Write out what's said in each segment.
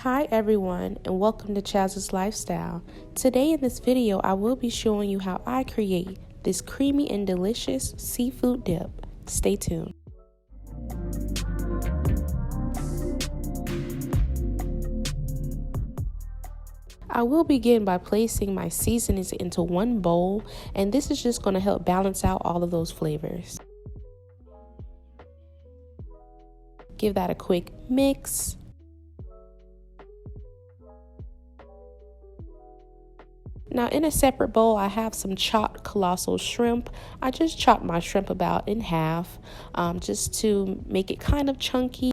Hi everyone, and welcome to Chazs Lifestyle. Today in this video I will be showing you how I create this creamy and delicious seafood dip. Stay tuned. I will begin by placing my seasonings into one bowl, and this is just going to help balance out all of those flavors. Give that a quick mix. Now in a separate bowl, I have some chopped colossal shrimp. I just chopped my shrimp about in half just to make it kind of chunky.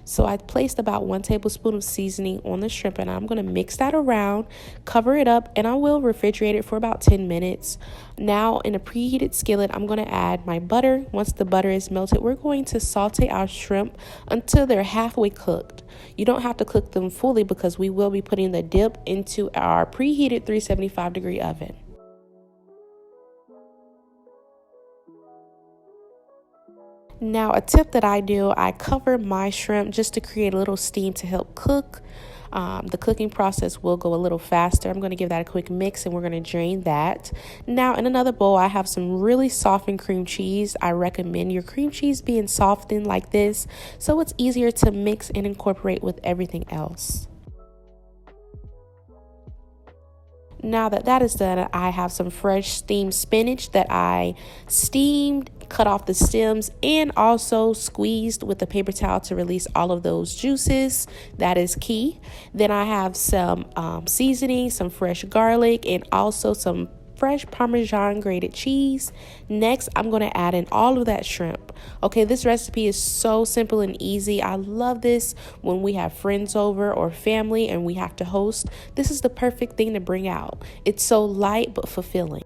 So I placed about 1 tablespoon of seasoning on the shrimp, and I'm going to mix that around, cover it up, and I will refrigerate it for about 10 minutes. Now in a preheated skillet, I'm going to add my butter. Once the butter is melted, we're going to saute our shrimp until they're halfway cooked. You don't have to cook them fully because we will be putting the dip into our preheated 375-degree oven. Now a tip that I do, I cover my shrimp just to create a little steam to help cook. The cooking process will go a little faster. I'm going to give that a quick mix and we're going to drain that. Now in another bowl, I have some really softened cream cheese. I recommend your cream cheese being softened like this so it's easier to mix and incorporate with everything else. Now that is done, I have some fresh steamed spinach that I steamed, cut off the stems, and also squeezed with a paper towel to release all of those juices. That is key. Then I have some seasoning, some fresh garlic, and also some fresh Parmesan grated cheese. Next, I'm going to add in all of that shrimp. Okay, this recipe is so simple and easy. I love this when we have friends over or family and we have to host. This is the perfect thing to bring out. It's so light but fulfilling.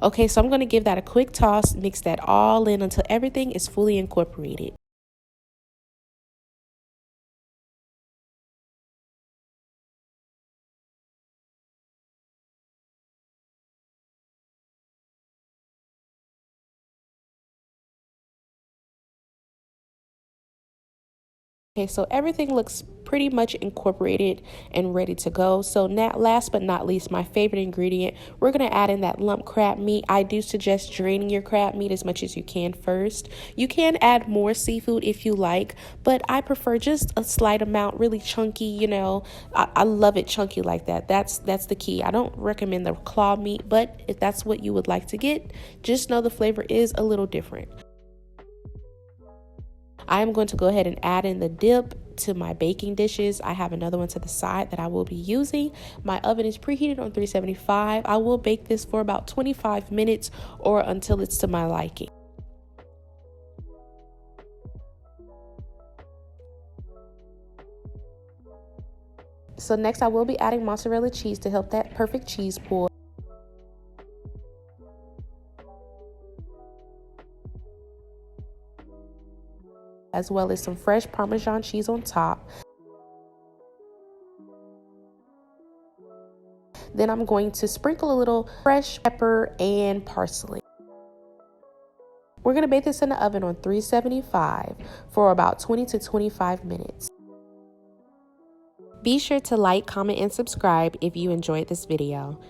Okay, so I'm going to give that a quick toss, mix that all in until everything is fully incorporated. Okay, so everything looks pretty much incorporated and ready to go. So now, last but not least, my favorite ingredient, we're going to add in that lump crab meat. I do suggest draining your crab meat as much as you can first. You can add more seafood if you like, but I prefer just a slight amount, really chunky, you know. I love it chunky like that. That's the key. I don't recommend the claw meat, but if that's what you would like to get, just know the flavor is a little different. I am going to go ahead and add in the dip to my baking dishes. I have another one to the side that I will be using. My oven is preheated on 375. I will bake this for about 25 minutes or until it's to my liking. So next I will be adding mozzarella cheese to help that perfect cheese pull. As well as some fresh Parmesan cheese on top. Then I'm going to sprinkle a little fresh pepper and parsley. We're going to bake this in the oven on 375 for about 20 to 25 minutes. Be sure to like, comment, and subscribe if you enjoyed this video.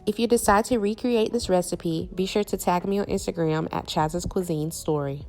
If you decide to recreate this recipe, be sure to tag me on Instagram at Chazs Cuisines Story.